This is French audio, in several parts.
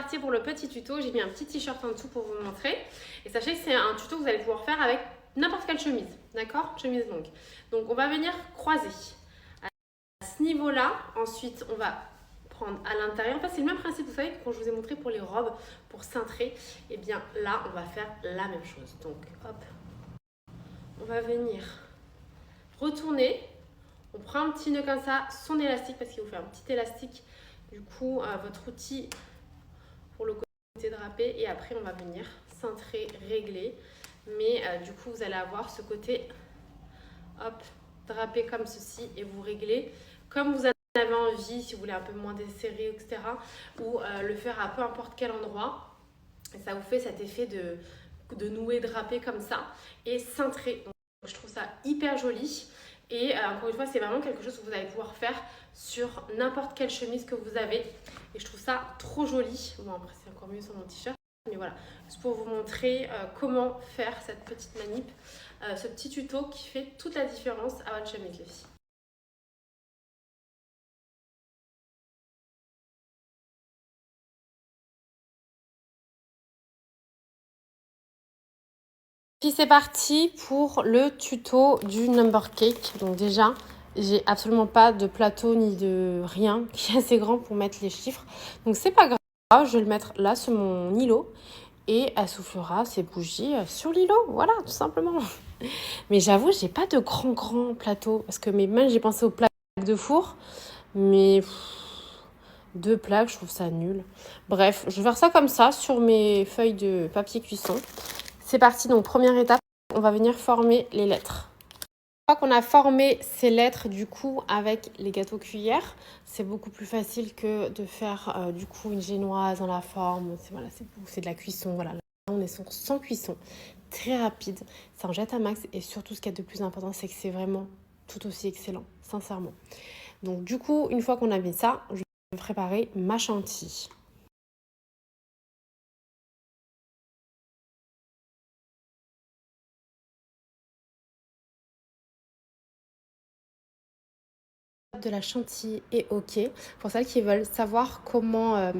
parti pour le petit tuto. J'ai mis un petit t-shirt en dessous pour vous montrer. Et sachez que c'est un tuto que vous allez pouvoir faire avec n'importe quelle chemise, d'accord? Chemise longue. Donc on va venir croiser à ce niveau-là. Ensuite, on va prendre à l'intérieur. En fait, c'est le même principe, vous savez, quand je vous ai montré pour les robes, pour cintrer. Et bien là, on va faire la même chose. Donc, hop, on va venir retourner. On prend un petit nœud comme ça, son élastique, parce qu'il vous fait un petit élastique. Du coup, votre outil pour le côté drapé. Et après, on va venir cintrer, régler. Mais du coup, vous allez avoir ce côté, hop, drapé comme ceci. Et vous réglez comme vous en avez envie, si vous voulez un peu moins desserré, etc. Ou le faire à peu importe quel endroit. Et ça vous fait cet effet de nouer drapé comme ça. Et cintré. Donc, je trouve ça hyper joli. Et encore une fois, c'est vraiment quelque chose que vous allez pouvoir faire sur n'importe quelle chemise que vous avez. Et je trouve ça trop joli. Bon, après, c'est encore mieux sur mon t-shirt. Mais voilà, c'est pour vous montrer comment faire cette petite manip. Ce petit tuto qui fait toute la différence à votre chemise, les filles. Puis c'est parti pour le tuto du number cake. Donc déjà, j'ai absolument pas de plateau ni de rien qui est assez grand pour mettre les chiffres. Donc c'est pas grave, je vais le mettre là sur mon îlot et elle soufflera ses bougies sur l'îlot. Voilà, tout simplement. Mais j'avoue, j'ai pas de grand plateau parce que mes mains, j'ai pensé aux plaques de four, mais deux plaques, je trouve ça nul. Bref, je vais faire ça comme ça sur mes feuilles de papier cuisson. C'est parti, donc première étape, on va venir former les lettres. Une fois qu'on a formé ces lettres du coup avec les gâteaux cuillères, c'est beaucoup plus facile que de faire du coup une génoise dans la forme. C'est de la cuisson, voilà. Là, on est sans cuisson, très rapide, ça en jette un max et surtout ce qu'il y a de plus important, c'est que c'est vraiment tout aussi excellent, sincèrement. Donc du coup, une fois qu'on a mis ça, je vais préparer ma chantilly. De la chantilly est ok. Pour celles qui veulent savoir comment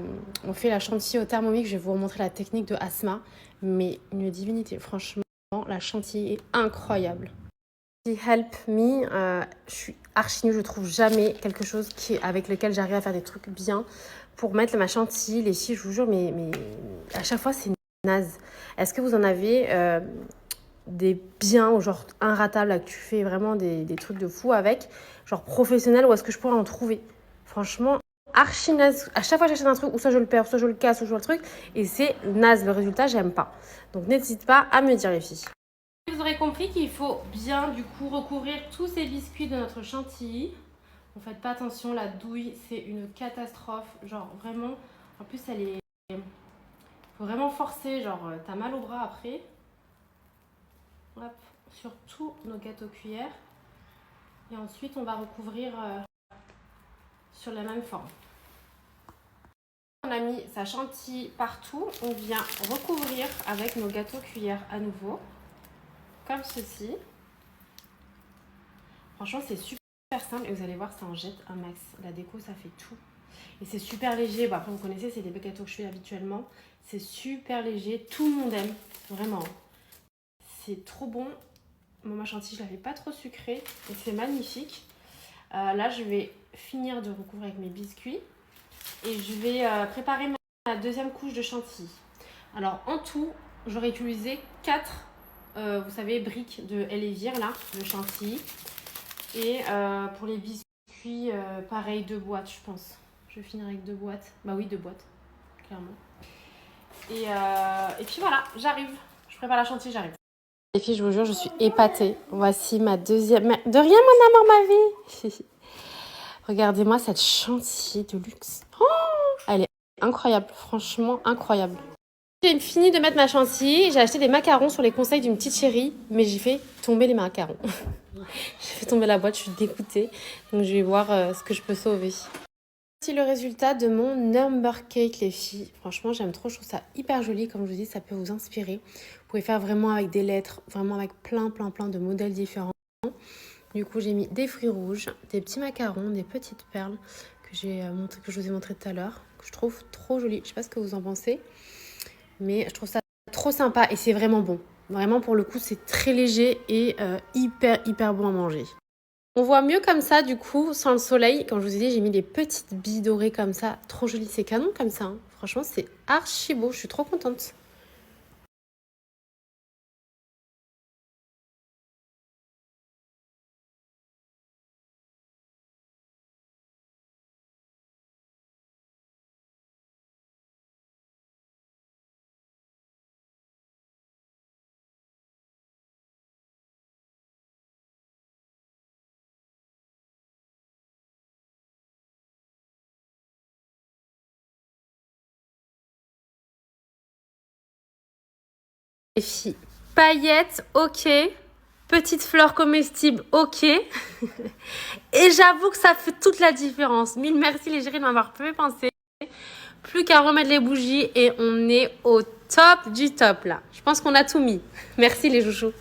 on fait la chantilly au Thermomix, je vais vous remontrer la technique de Asma. Mais une divinité, franchement, la chantilly est incroyable. Help me, je suis archi nulle, je trouve jamais quelque chose avec lequel j'arrive à faire des trucs bien. Pour mettre ma chantilly, les filles, je vous jure, mais à chaque fois c'est naze. Est-ce que vous en avez des biens ou genre inratables là, que tu fais vraiment des trucs de fou avec, genre professionnel, ou est-ce que je pourrais en trouver? Franchement, archi naze. À chaque fois que j'achète un truc, ou soit je le perds, soit je le casse, ou je vois le truc, et c'est naze. Le résultat, j'aime pas. Donc n'hésite pas à me dire, les filles. Vous aurez compris qu'il faut bien du coup recouvrir tous ces biscuits de notre chantilly. Ne faites pas attention, la douille c'est une catastrophe. Genre vraiment, en plus elle est... Faut vraiment forcer, genre t'as mal au bras après. Hop, sur tous nos gâteaux cuillères. Et ensuite on va recouvrir sur la même forme. On a mis sa chantilly partout, on vient recouvrir avec nos gâteaux cuillères à nouveau. Comme ceci. Franchement c'est super simple et vous allez voir ça en jette un max. La déco ça fait tout. Et c'est super léger. Bon, après vous connaissez, c'est des gâteaux que je fais habituellement. C'est super léger, tout le monde aime, vraiment. C'est trop bon. Moi ma chantilly je la fais pas trop sucrée et c'est magnifique. Là je vais finir de recouvrir avec mes biscuits. Et je vais préparer ma deuxième couche de chantilly. Alors en tout, j'aurais utilisé 4 vous savez, briques de Elevir là, de chantilly. Et pour les biscuits, pareil, 2 boîtes, je pense. Je vais finir avec 2 boîtes. Bah oui, 2 boîtes, clairement. Et puis voilà, j'arrive. Je prépare la chantilly, j'arrive. Les filles, je vous jure, je suis épatée. Voici ma deuxième... De rien, mon amour, ma vie. Regardez-moi cette chantilly de luxe. Oh, elle est incroyable, franchement incroyable. J'ai fini de mettre ma chantilly. J'ai acheté des macarons sur les conseils d'une petite chérie, mais j'ai fait tomber les macarons. J'ai fait tomber la boîte, je suis dégoûtée. Donc je vais voir ce que je peux sauver. Voici le résultat de mon number cake, les filles. Franchement, j'aime trop, je trouve ça hyper joli. Comme je vous dis, ça peut vous inspirer. Vous pouvez faire vraiment avec des lettres, vraiment avec plein de modèles différents. Du coup, j'ai mis des fruits rouges, des petits macarons, des petites perles que je vous ai montré tout à l'heure. que je trouve trop joli. Je sais pas ce que vous en pensez, mais je trouve ça trop sympa et c'est vraiment bon. Vraiment, pour le coup, c'est très léger et hyper bon à manger. On voit mieux comme ça, du coup, sans le soleil. Comme je vous ai dit, j'ai mis des petites billes dorées comme ça. Trop joli, c'est canon comme ça, hein. Franchement, c'est archi beau. Je suis trop contente. Les filles, paillettes, ok. Petites fleurs comestibles, ok. Et j'avoue que ça fait toute la différence. Mille merci les chéris de m'avoir fait penser. Plus qu'à remettre les bougies et on est au top du top là. Je pense qu'on a tout mis. Merci les chouchous.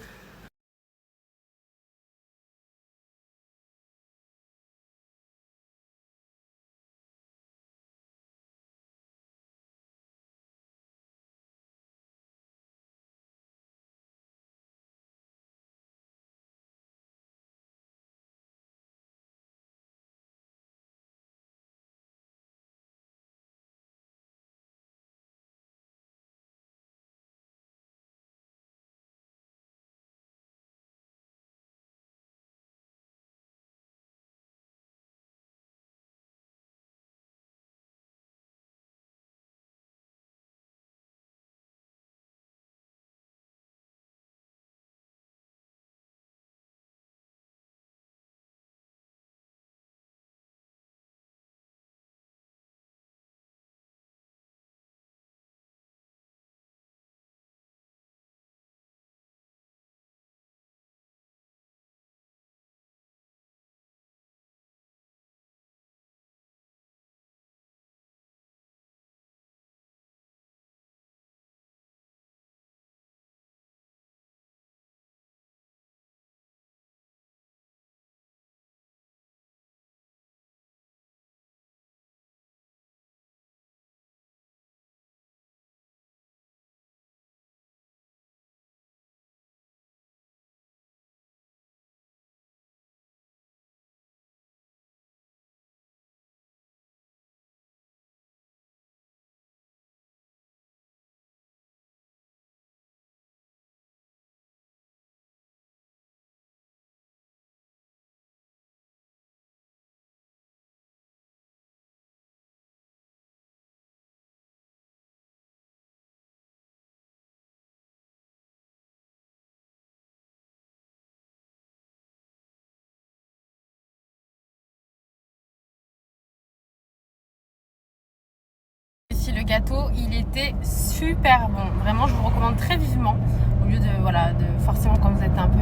Ici le gâteau, il était super bon. Vraiment, je vous recommande très vivement. Au lieu de, voilà, de forcément quand vous êtes un peu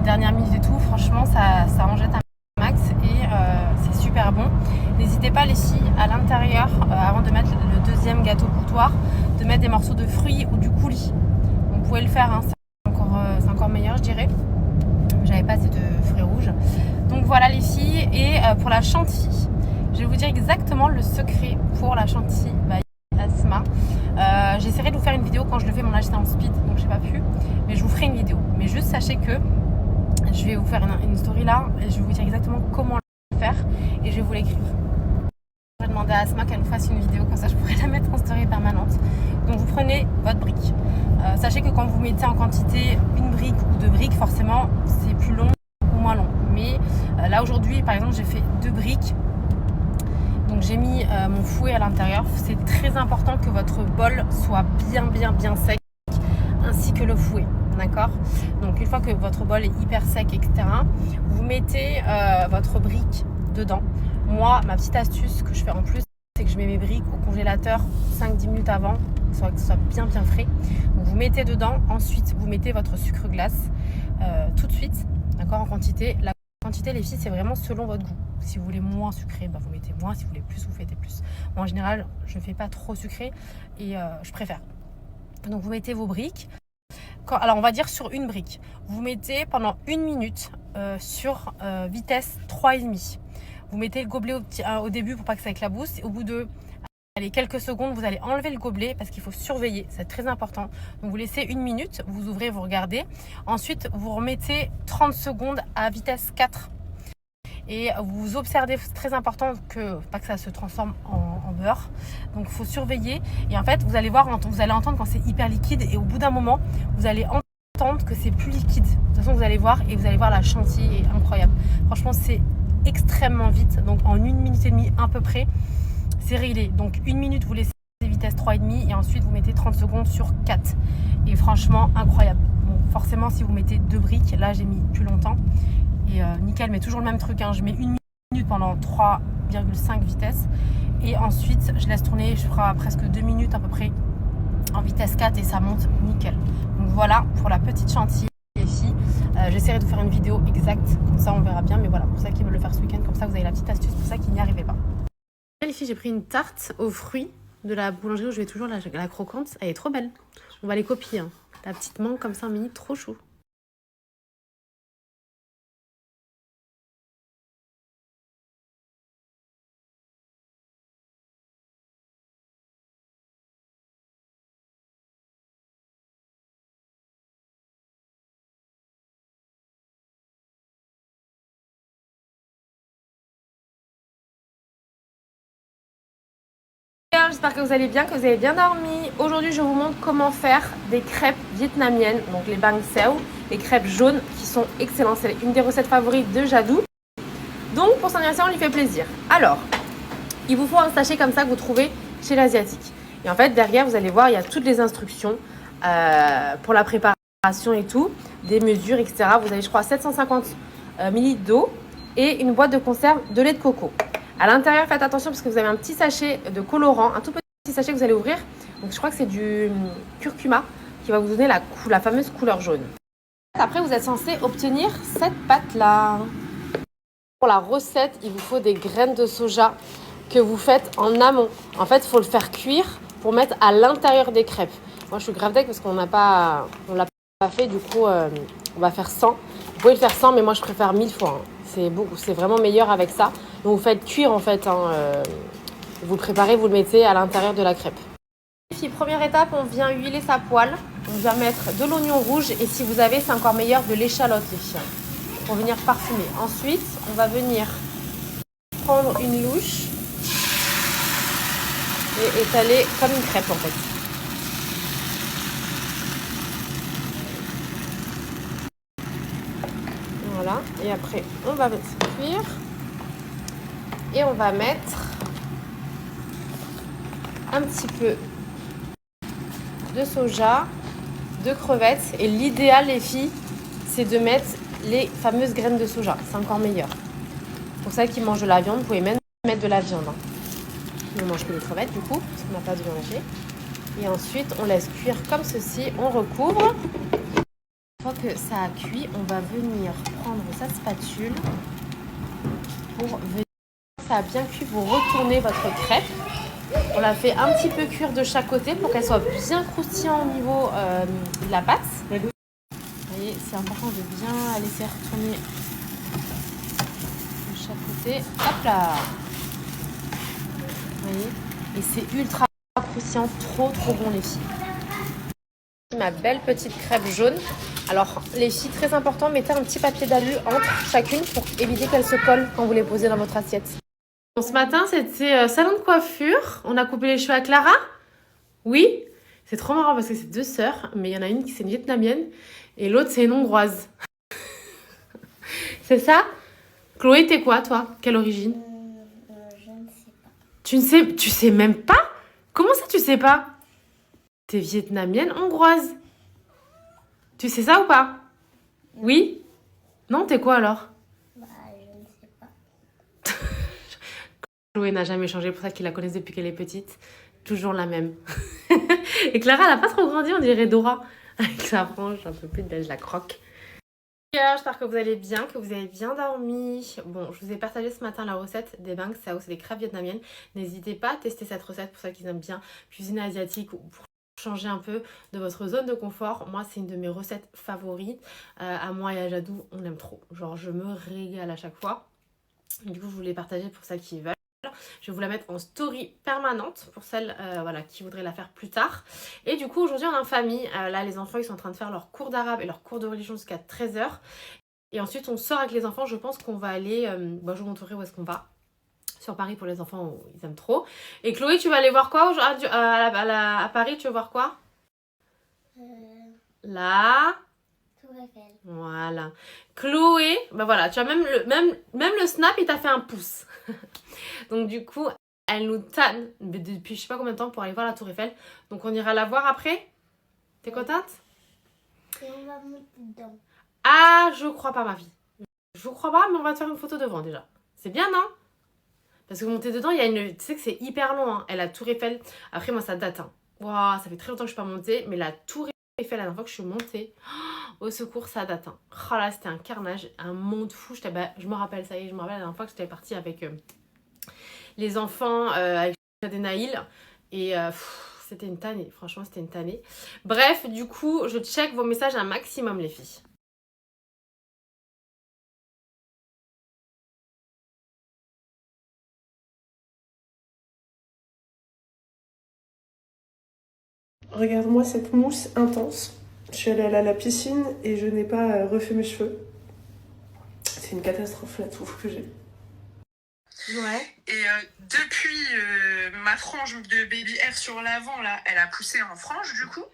dernière minute et tout, franchement, ça en jette un max et c'est super bon. N'hésitez pas les filles à l'intérieur, avant de mettre le deuxième gâteau coutoir, de mettre des morceaux de fruits ou du coulis. Vous pouvez le faire, hein, c'est encore meilleur, je dirais. J'avais pas assez de fruits rouges. Donc voilà les filles, et pour la chantilly, je vais vous dire exactement le secret pour la chantilly by Asma. J'essaierai de vous faire une vidéo quand je le fais, mon âge c'est en speed donc j'ai pas pu, mais je vous ferai une vidéo. Mais juste sachez que je vais vous faire une story là et je vais vous dire exactement comment le faire et je vais vous l'écrire. Je vais demander à Asma qu'elle nous fasse une vidéo, comme ça je pourrais la mettre en story permanente. Donc vous prenez votre brique. Sachez que quand vous mettez en quantité une brique ou deux briques, forcément c'est plus long ou moins long. Mais là aujourd'hui par exemple j'ai fait 2 briques. Donc j'ai mis mon fouet à l'intérieur. C'est très important que votre bol soit bien sec, ainsi que le fouet. D'accord? Donc une fois que votre bol est hyper sec, etc., vous mettez votre brique dedans. Moi, ma petite astuce que je fais en plus, c'est que je mets mes briques au congélateur 5-10 minutes avant, que ce soit bien frais. Donc vous mettez dedans, ensuite vous mettez votre sucre glace tout de suite, d'accord, en quantité. La quantité, les filles, c'est vraiment selon votre goût. Si vous voulez moins sucré, bah vous mettez moins. Si vous voulez plus, vous mettez plus. Moi, en général, je ne fais pas trop sucré et je préfère. Donc vous mettez vos briques. Alors on va dire sur une brique, vous mettez pendant 1 minute sur vitesse 3,5. Vous mettez le gobelet au début pour pas que ça éclabousse. Au bout de Allez, quelques secondes, vous allez enlever le gobelet parce qu'il faut surveiller, c'est très important. Donc vous laissez 1 minute, vous ouvrez, vous regardez. Ensuite, vous remettez 30 secondes à vitesse 4. Et vous observez, c'est très important que pas que ça se transforme en beurre. Donc il faut surveiller. Et en fait, vous allez voir, vous allez entendre quand c'est hyper liquide. Et au bout d'un moment, vous allez entendre que c'est plus liquide. De toute façon, vous allez voir et vous allez voir la chantilly est incroyable. Franchement, c'est extrêmement vite. Donc en 1 minute et demie à peu près, c'est réglé. Donc 1 minute, vous laissez vitesse 3,5 et ensuite vous mettez 30 secondes sur 4. Et franchement, incroyable. Bon, forcément, si vous mettez 2 briques, là j'ai mis plus longtemps. Et nickel, mais toujours le même truc, hein. Je mets 1 minute pendant 3,5 vitesses. Et ensuite, je laisse tourner, je ferai presque 2 minutes à peu près en vitesse 4 et ça monte nickel. Donc voilà pour la petite chantilly, les filles. J'essaierai de vous faire une vidéo exacte, comme ça on verra bien. Mais voilà, pour ça qui veulent le faire ce week-end, comme ça vous avez la petite astuce pour ça qui n'y arrivait pas. Les filles, j'ai pris une tarte aux fruits de la boulangerie où je vais toujours la croquante. Elle est trop belle. On va les copier, hein. La petite mangue comme ça en mini, trop chou. J'espère que vous allez bien, que vous avez bien dormi. Aujourd'hui, je vous montre comment faire des crêpes vietnamiennes, donc les bang seu, les crêpes jaunes qui sont excellentes. C'est une des recettes favorites de Jadou. Donc, pour son anniversaire, on lui fait plaisir. Alors, il vous faut un sachet comme ça que vous trouvez chez l'Asiatique. Et en fait, derrière, vous allez voir, il y a toutes les instructions pour la préparation et tout, des mesures, etc. Vous avez, je crois, 750 ml d'eau et une boîte de conserve de lait de coco. À l'intérieur, faites attention parce que vous avez un petit sachet de colorant, un tout petit sachet que vous allez ouvrir. Donc, je crois que c'est du curcuma qui va vous donner la fameuse couleur jaune. Après, vous êtes censé obtenir cette pâte-là. Pour la recette, il vous faut des graines de soja que vous faites en amont. En fait, il faut le faire cuire pour mettre à l'intérieur des crêpes. Moi, je suis grave deck parce qu'on l'a pas fait. Du coup, on va faire 100. Vous pouvez le faire 100, mais moi, je préfère 1000 fois. Hein. C'est vraiment meilleur avec ça. Donc, vous faites cuire en fait. Vous le préparez, vous le mettez à l'intérieur de la crêpe. Première étape, on vient huiler sa poêle. On vient mettre de l'oignon rouge et si vous avez, c'est encore meilleur, de l'échalote, les filles, pour venir parfumer. Ensuite, on va venir prendre une louche et étaler comme une crêpe en fait. Voilà, et après on va mettre cuire et on va mettre un petit peu de soja, de crevettes et l'idéal les filles, c'est de mettre les fameuses graines de soja, c'est encore meilleur. Pour celles qui mangent de la viande, vous pouvez même mettre de la viande. Hein. On mange que les crevettes du coup, parce qu'on n'a pas de viande hachée. Et ensuite, on laisse cuire comme ceci, on recouvre. Une fois que ça a cuit, on va venir prendre sa spatule pour venir. Ça a bien cuit, vous retournez votre crêpe. On la fait un petit peu cuire de chaque côté pour qu'elle soit bien croustillante au niveau de la pâte. Vous voyez, c'est important de bien laisser retourner de chaque côté. Hop là! Vous voyez? Et c'est ultra croustillant, trop bon les filles. Ma belle petite crêpe jaune. Alors les filles, très important, mettez un petit papier d'alu entre chacune pour éviter qu'elles se collent quand vous les posez dans votre assiette. Bon, ce matin, c'était salon de coiffure. On a coupé les cheveux à Clara. Oui, c'est trop marrant parce que c'est 2 sœurs, mais il y en a une qui c'est une vietnamienne et l'autre c'est une hongroise. C'est ça? Chloé, t'es quoi toi? Quelle origine? Je ne sais pas. Tu sais même pas? Comment ça tu sais pas? T'es vietnamienne hongroise. Tu sais ça ou pas? Oui? Non, t'es quoi alors? Bah, je ne sais pas. Chloé n'a jamais changé, pour ça qu'ils la connaissent depuis qu'elle est petite. Toujours la même. Et Clara, elle n'a pas trop grandi, on dirait Dora. Avec sa frange un peu plus belle, je la croque. J'espère que vous allez bien, que vous avez bien dormi. Bon, je vous ai partagé ce matin la recette des bang sao, c'est des crêpes vietnamiennes. N'hésitez pas à tester cette recette pour ceux qui aiment bien cuisiner asiatique ou pour changer un peu de votre zone de confort. Moi, c'est une de mes recettes favorites. À moi et à Jadou, on aime trop. Genre, je me régale à chaque fois. Du coup, je vous l'ai partagé pour ceux qui veulent. Je vais vous la mettre en story permanente pour celles voilà, qui voudraient la faire plus tard. Et du coup, aujourd'hui, on est en famille. Là, les enfants, ils sont en train de faire leur cours d'arabe et leur cours de religion jusqu'à 13h. Et ensuite, on sort avec les enfants. Je pense qu'on va aller... je vous montrerai où est-ce qu'on va. Sur Paris, pour les enfants, ils aiment trop. Et Chloé, tu vas aller voir quoi à Paris, tu vas voir quoi? La Tour Eiffel. Voilà. Chloé, bah voilà, tu as même le snap, il t'a fait un pouce. Donc du coup, elle nous tanne depuis je sais pas combien de temps pour aller voir la Tour Eiffel. Donc on ira la voir après. T'es contente? Et on va monter dedans. Ah, je crois pas, ma vie. Je crois pas, mais on va te faire une photo devant déjà. C'est bien, non? Parce que monter dedans, il y a une... Tu sais que c'est hyper long, hein. Et la Tour Eiffel, après moi ça date, hein. Waouh, ça fait très longtemps que je suis pas montée, mais la Tour Eiffel, la dernière fois que je suis montée, au secours, ça date, hein. Oh là, c'était un carnage, un monde fou. Je me rappelle, ça y est, je me rappelle la dernière fois que j'étais partie avec les enfants, avec des Naïl. Et c'était une tannée, franchement, c'était une tannée. Bref, du coup, je check vos messages un maximum, les filles. Regarde-moi cette mousse intense. Je suis allée à la piscine et je n'ai pas refait mes cheveux. C'est une catastrophe la touffe que j'ai. Ouais. Et depuis ma frange de baby hair sur l'avant, là, elle a poussé en frange du coup.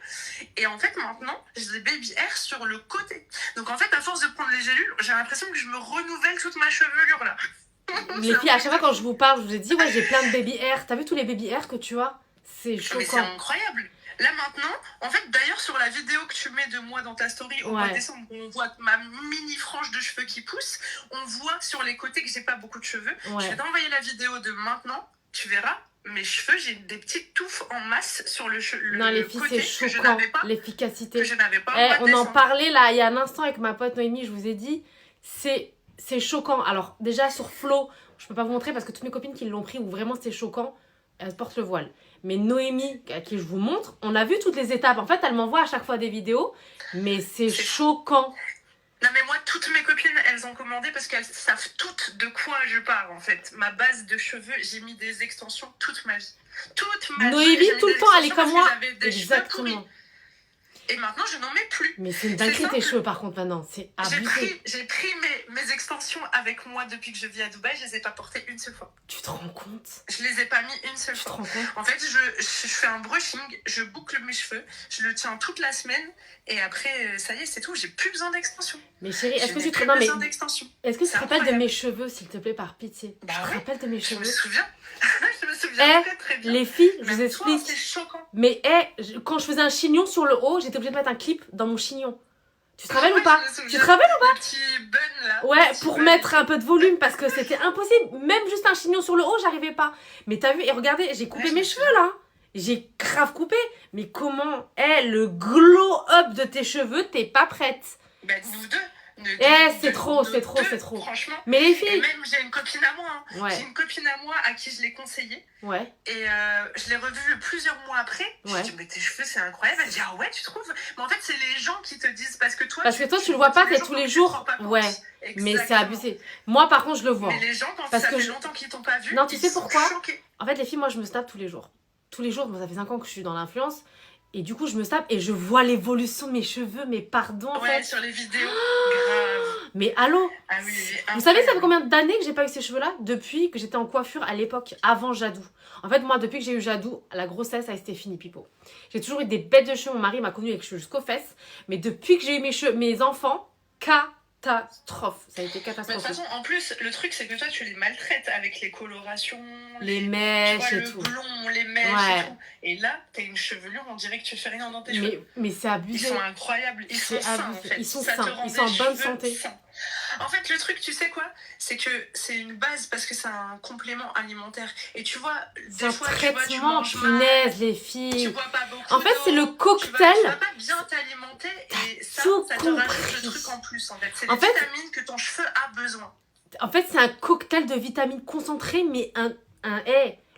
Et en fait, maintenant, j'ai des baby hair sur le côté. Donc en fait, à force de prendre les gélules, j'ai l'impression que je me renouvelle toute ma chevelure là. Les filles, à chaque fois quand je vous parle, je vous ai dit, ouais, j'ai plein de baby hair. T'as vu tous les baby hair que tu as? C'est Mais c'est choquant. incroyable. Là maintenant, en fait, d'ailleurs, sur la vidéo que tu mets de moi dans ta story au mois de décembre, on voit ma mini frange de cheveux qui pousse. On voit sur les côtés que j'ai pas beaucoup de cheveux. Ouais. Je vais t'envoyer la vidéo de maintenant. Tu verras, mes cheveux, j'ai des petites touffes en masse sur le Non, les filles, c'est choquant. L'efficacité. Que je n'avais pas. On en parlait là il y a un instant avec ma pote Noémie, je vous ai dit, c'est choquant. Alors, déjà sur Flo, je peux pas vous montrer parce que toutes mes copines qui l'ont pris, où vraiment c'était choquant, elles portent le voile. Mais Noémie, à qui je vous montre, on a vu toutes les étapes. En fait, elle m'envoie à chaque fois des vidéos, mais c'est choquant. Non mais moi, toutes mes copines, elles ont commandé parce qu'elles savent toutes de quoi je parle en fait. Ma base de cheveux, j'ai mis des extensions toute ma vie. Toute ma vie. Noémie, tout le temps, elle est comme moi. Exactement. Et maintenant, je n'en mets plus. Mais c'est une dinguerie tes cheveux par contre maintenant, c'est abusé. J'ai pris mes extensions avec moi depuis que je vis à Dubaï, je les ai pas portées une seule fois. Tu te rends compte? Je les ai pas mis une seule fois. En fait, je fais un brushing, je boucle mes cheveux, je le tiens toute la semaine et après, ça y est, c'est tout, j'ai plus besoin d'extensions. Mais chérie, est-ce que tu te rappelles de mes cheveux, s'il te plaît, par pitié? Bah tu te rappelles de mes cheveux? Je me souviens. Je me souviens très bien. Les filles, je vous Même explique. C'est choquant. Mais quand je faisais un chignon sur le haut, j'étais obligée de mettre un clip dans mon chignon. Tu te rappelles ou pas? Tu te rappelles ou pas? Le petit bun là. Ouais, pour mettre un peu de volume parce que c'était impossible. Même juste un chignon sur le haut, j'arrivais pas. Mais t'as vu, et regardez, j'ai coupé mes cheveux là. J'ai grave coupé. Mais comment est le glow-up de tes cheveux? T'es pas prête. Bah, nous deux. C'est trop. Franchement. Mais les filles. Et même, j'ai une copine à moi. Hein. Ouais. J'ai une copine à moi à qui je l'ai conseillé. Ouais. Et je l'ai revue plusieurs mois après. Je lui ai dit, mais tes cheveux, c'est incroyable. Elle dit, ah ouais, tu trouves? Mais en fait, c'est les gens qui te disent. Parce que toi, tu le vois pas, t'es tous les jours. Ouais. Mais c'est abusé. Moi, par contre, je le vois. Mais les gens, quand ça fait longtemps qu'ils t'ont pas vu, non, tu sais pourquoi? Choqués. En fait, les filles, moi, je me snap tous les jours. Tous les jours, ça fait 5 ans que je suis dans l'influence. Et du coup, je me snap et je vois l'évolution de mes cheveux. Mais pardon, en fait. Sur les vidéos. Grave. Mais allô? Ah oui, vous savez, ça fait combien d'années que j'ai pas eu ces cheveux-là? Depuis que j'étais en coiffure à l'époque, avant Jadou. En fait, moi, depuis que j'ai eu Jadou, la grossesse, ça a été fini, pipo. J'ai toujours eu des bêtes de cheveux. Mon mari m'a connue avec cheveux jusqu'aux fesses. Mais depuis que j'ai eu mes enfants, catastrophe. Ça a été catastrophique. Mais de toute façon, en plus, le truc, c'est que toi, tu les maltraites avec les colorations, les mèches et tout. Le blond, les mèches et tout. Et là, t'as une chevelure, on dirait que tu fais rien dans tes cheveux. Mais c'est abusé. Ils sont incroyables. Ils sont sains, en fait. Ils sont sains. Ils sont en bonne santé. En fait, le truc, tu sais quoi? C'est que c'est une base parce que c'est un complément alimentaire. Et tu vois, des fois, tu manges mal, les filles. tu bois pas beaucoup en fait, c'est le cocktail. Tu vas pas bien t'alimenter et ça te rajoute le truc en plus. En fait, c'est les vitamines que ton cheveu a besoin. En fait, c'est un cocktail de vitamines concentrées, mais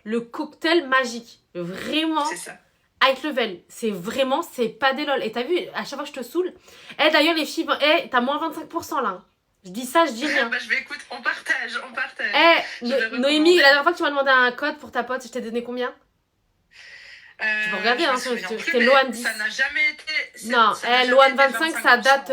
le cocktail magique. Vraiment. C'est ça. High level, c'est pas des lol. Et t'as vu, à chaque fois que je te saoule, d'ailleurs les filles, t'as moins 25% là. Je dis ça, je dis rien. Bah, je vais écouter, on partage. Eh, Je vais Noémie, recommander. la dernière fois que tu m'as demandé un code pour ta pote, je t'ai donné combien? Tu peux regarder, Je me hein, souviens plus, c'était mais Loan 10. ça n'a jamais été... Non, ça n'a jamais Loan été 25, ça 25%. date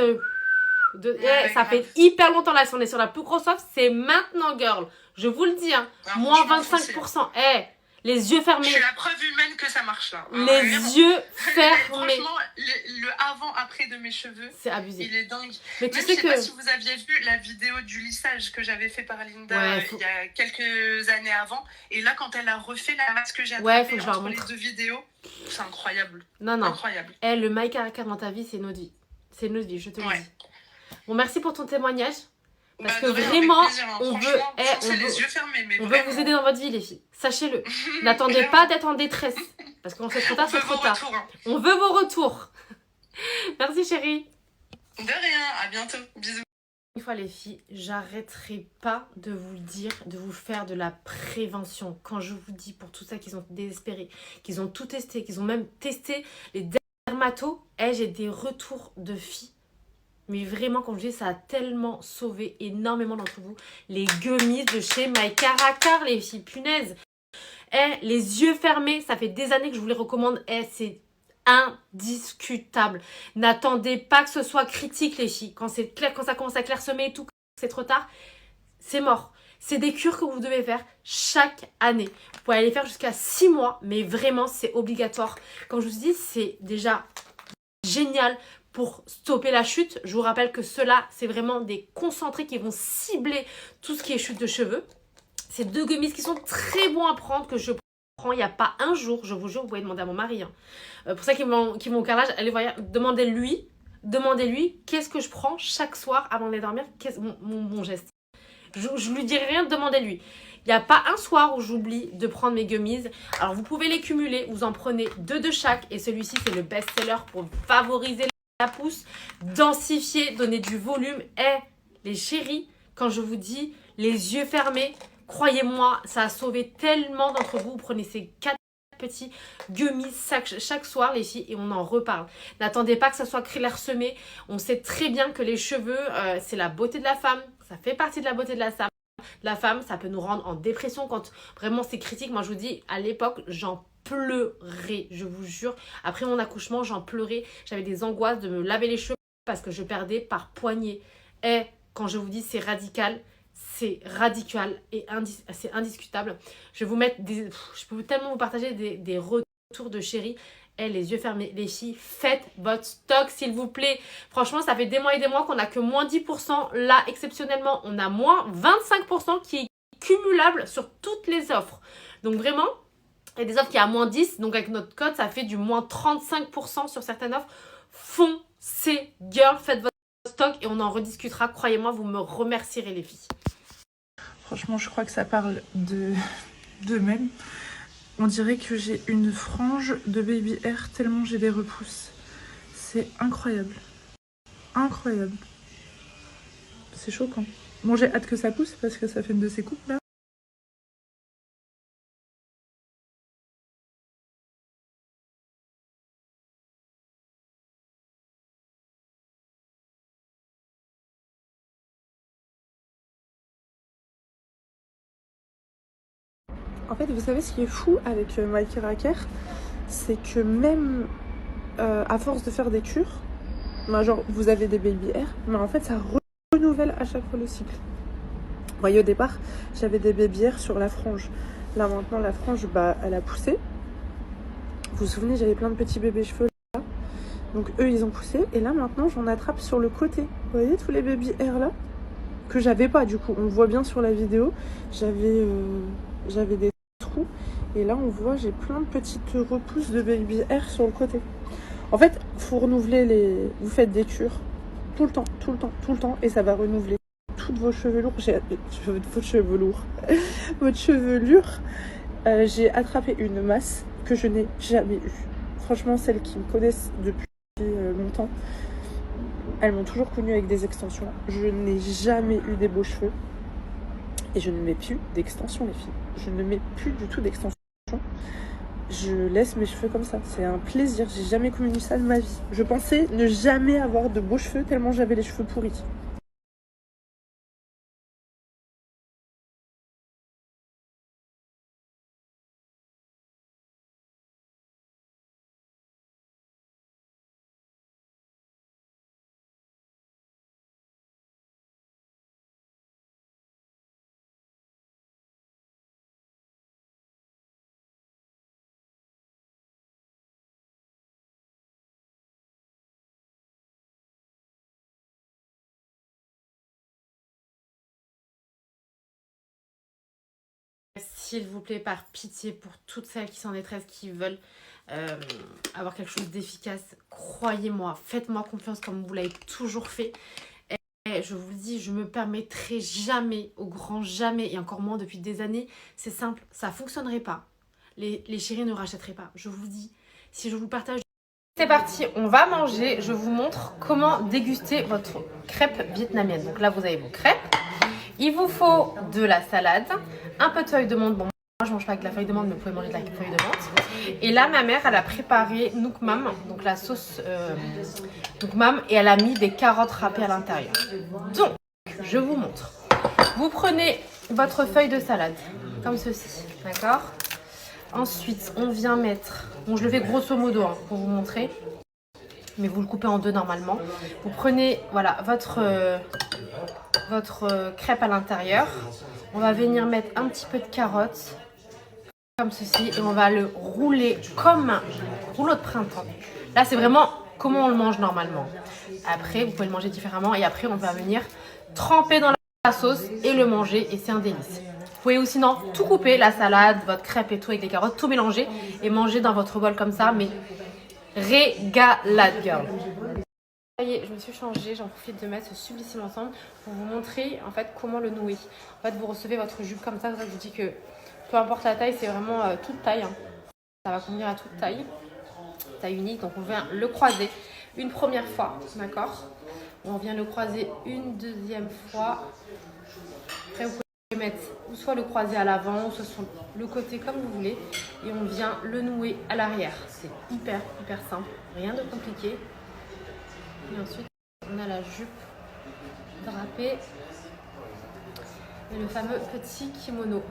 de... Ouais, ça grave. fait hyper longtemps là, si on est sur la plus grosse offre, c'est maintenant, girl. Je vous le dis, hein. Ah, Moins franchement, 25%. Eh, les yeux Je fermés. suis la preuve humaine que ça marche là. Les Vraiment. yeux fermés. Franchement, le avant-après de mes cheveux, C'est abusé. il est dingue. Mais tu Même, sais je sais pas que... si vous aviez vu la vidéo du lissage que j'avais fait par Linda Ouais, faut- il y a quelques années avant. Et là, quand elle a refait la masse que j'ai Ouais, attrapée faut que je la entre les remontre. 2 vidéos, c'est incroyable. Non, non. Incroyable. Eh, le My Caracar dans ta vie, c'est notre vie. C'est notre vie, je te le Ouais. dis. Bon, merci pour ton témoignage. Parce Bah, que de rien, vraiment, avec plaisir, hein. on veut... Franchement, eh, foncez on les veut... yeux fermés, mais On veut vraiment. vous aider dans votre vie, les filles. Sachez-le. N'attendez Clairement. pas d'être en détresse. Parce qu'on fait trop On tard, c'est veut trop vos tard. retours, hein. On veut vos retours. Merci, chérie. De rien, à bientôt. Bisous. Une fois, les filles, j'arrêterai pas de vous le dire, de vous faire de la prévention. Quand je vous dis pour tout ça qu'ils ont désespéré, qu'ils ont tout testé, qu'ils ont même testé les dermatos, j'ai des retours de filles. Mais vraiment, comme je dis, ça a tellement sauvé énormément d'entre vous. Les gummies de chez My Caracar, les filles, punaise. Les yeux fermés, ça fait des années que je vous les recommande. C'est indiscutable. N'attendez pas que ce soit critique, les filles. Quand c'est clair, quand ça commence à clairsemer et tout, c'est trop tard, c'est mort. C'est des cures que vous devez faire chaque année. Vous pouvez aller faire jusqu'à 6 mois, mais vraiment, c'est obligatoire. Comme je vous dis, c'est déjà génial pour stopper la chute. Je vous rappelle que ceux-là, c'est vraiment des concentrés qui vont cibler tout ce qui est chute de cheveux. C'est 2 gummies qui sont très bons à prendre, que je prends il n'y a pas un jour. Je vous jure, vous pouvez demander à mon mari. Hein. Pour ça qui m'ont au carrelage, allez voir, demandez-lui qu'est-ce que je prends chaque soir avant d'aller dormir, mon geste. Je lui dirai rien, demandez-lui. Il n'y a pas un soir où j'oublie de prendre mes gummies. Alors, vous pouvez les cumuler. Vous en prenez 2 de chaque. Et celui-ci, c'est le best-seller pour favoriser la pousse, densifier, donner du volume. Les chéris, quand je vous dis les yeux fermés, croyez-moi, ça a sauvé tellement d'entre vous. Vous prenez ces 4 petits gummies chaque soir, les filles, et on en reparle. N'attendez pas que ça soit clairsemé. On sait très bien que les cheveux, c'est la beauté de la femme. Ça fait partie de la beauté de la femme. Ça peut nous rendre en dépression quand vraiment c'est critique. Moi, je vous dis, à l'époque, j'en pleurais, je vous jure. Après mon accouchement, j'en pleurais. J'avais des angoisses de me laver les cheveux parce que je perdais par poignée. Quand je vous dis c'est radical et c'est indiscutable. Je vais vous mettre je peux tellement vous partager des retours de chérie. Les yeux fermés, les filles, faites votre stock s'il vous plaît. Franchement, ça fait des mois et des mois qu'on n'a que moins 10%. Là, exceptionnellement, on a moins 25% qui est cumulable sur toutes les offres. Donc vraiment, il y a des offres qui sont à moins 10. Donc avec notre code, ça fait du moins 35% sur certaines offres. Foncez, girl, faites votre stock et on en rediscutera. Croyez-moi, vous me remercierez les filles. Franchement, je crois que ça parle d'eux-mêmes. On dirait que j'ai une frange de baby hair tellement j'ai des repousses. C'est incroyable. Incroyable. C'est choquant. Bon, j'ai hâte que ça pousse parce que ça fait une de ces coupes là. En fait, vous savez ce qui est fou avec My Caracar, c'est que même à force de faire des cures, genre vous avez des baby hair, mais en fait ça renouvelle à chaque fois le cycle. Vous voyez, au départ, j'avais des baby hair sur la frange. Là maintenant, la frange, elle a poussé. Vous vous souvenez, j'avais plein de petits bébés cheveux là. Donc eux, ils ont poussé. Et là maintenant, j'en attrape sur le côté. Vous voyez tous les baby hair là que j'avais pas du coup. On le voit bien sur la vidéo. J'avais des trous. Et là, on voit, j'ai plein de petites repousses de baby hair sur le côté. En fait, faut renouveler vous faites des cures tout le temps. Et ça va renouveler toutes vos chevelures. Votre chevelure. J'ai attrapé une masse que je n'ai jamais eue. Franchement, celles qui me connaissent depuis longtemps, elles m'ont toujours connue avec des extensions. Je n'ai jamais eu des beaux cheveux. Et je ne mets plus d'extensions, les filles. Je ne mets plus du tout d'extensions. Je laisse mes cheveux comme ça. C'est un plaisir. J'ai jamais connu ça de ma vie. Je pensais ne jamais avoir de beaux cheveux tellement j'avais les cheveux pourris. s'il vous plaît, par pitié, pour toutes celles qui sont en détresse, qui veulent avoir quelque chose d'efficace, croyez-moi, faites-moi confiance comme vous l'avez toujours fait. Et je vous le dis, je me permettrai jamais, au grand jamais, et encore moins depuis des années, c'est simple, ça fonctionnerait pas. Les chéris ne rachèteraient pas, je vous le dis. Si je vous partage... C'est parti, on va manger. Je vous montre comment déguster votre crêpe vietnamienne. Donc là, vous avez vos crêpes. Il vous faut de la salade, un peu de feuille de menthe. Bon, moi, je mange pas avec la feuille de menthe, mais vous pouvez manger de la feuille de menthe. Et là, ma mère, elle a préparé Nook Mam, donc la sauce Nook Mam, et elle a mis des carottes râpées à l'intérieur. Donc, je vous montre. Vous prenez votre feuille de salade, comme ceci, d'accord? Ensuite, on vient mettre... Bon, je le fais grosso modo hein, pour vous montrer. Mais vous le coupez en deux normalement. Vous prenez voilà, votre crêpe à l'intérieur. On va venir mettre un petit peu de carottes. Comme ceci. Et on va le rouler comme un rouleau de printemps. Là, c'est vraiment comment on le mange normalement. Après, vous pouvez le manger différemment. Et après, on va venir tremper dans la sauce et le manger. Et c'est un délice. Vous pouvez aussi sinon tout couper, la salade, votre crêpe et tout avec les carottes, tout mélanger et manger dans votre bol comme ça, mais régalade girl. Ça y est, je me suis changée, j'en profite de mettre ce sublissime ensemble pour vous montrer en fait comment le nouer. En fait, vous recevez votre jupe comme ça, je vous dis que peu importe la taille, c'est vraiment toute taille. Hein. Ça va convenir à toute taille, taille unique, donc on vient le croiser une première fois, d'accord? On vient le croiser une deuxième fois. Après, vous pouvez mettre ou soit le croiser à l'avant, ou soit sur le côté comme vous voulez. Et on vient le nouer à l'arrière. C'est hyper simple, rien de compliqué. Et ensuite, on a la jupe drapée et le fameux petit kimono.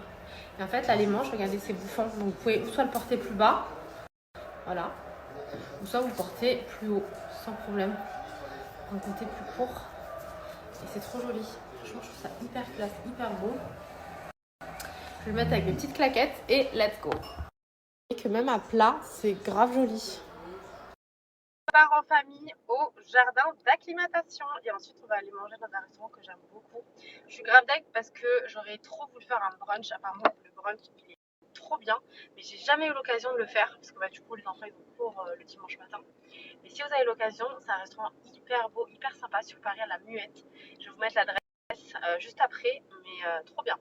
Et en fait, là, les manches, regardez, c'est bouffant. Donc, vous pouvez soit le porter plus bas, voilà, ou soit vous le portez plus haut, sans problème. Un côté plus court. Et c'est trop joli. Franchement, je trouve ça hyper classe, hyper beau. Je vais le mettre avec mes petites claquettes et let's go. Et que même à plat, c'est grave joli. On part en famille au jardin d'acclimatation et ensuite on va aller manger dans un restaurant que j'aime beaucoup. Je suis grave dingue parce que j'aurais trop voulu faire un brunch. Apparemment le brunch il est trop bien, mais j'ai jamais eu l'occasion de le faire parce que du coup les enfants ils vont cours le dimanche matin. Mais si vous avez l'occasion, c'est un restaurant hyper beau, hyper sympa sur Paris à la Muette. Je vais vous mettre l'adresse juste après, mais trop bien.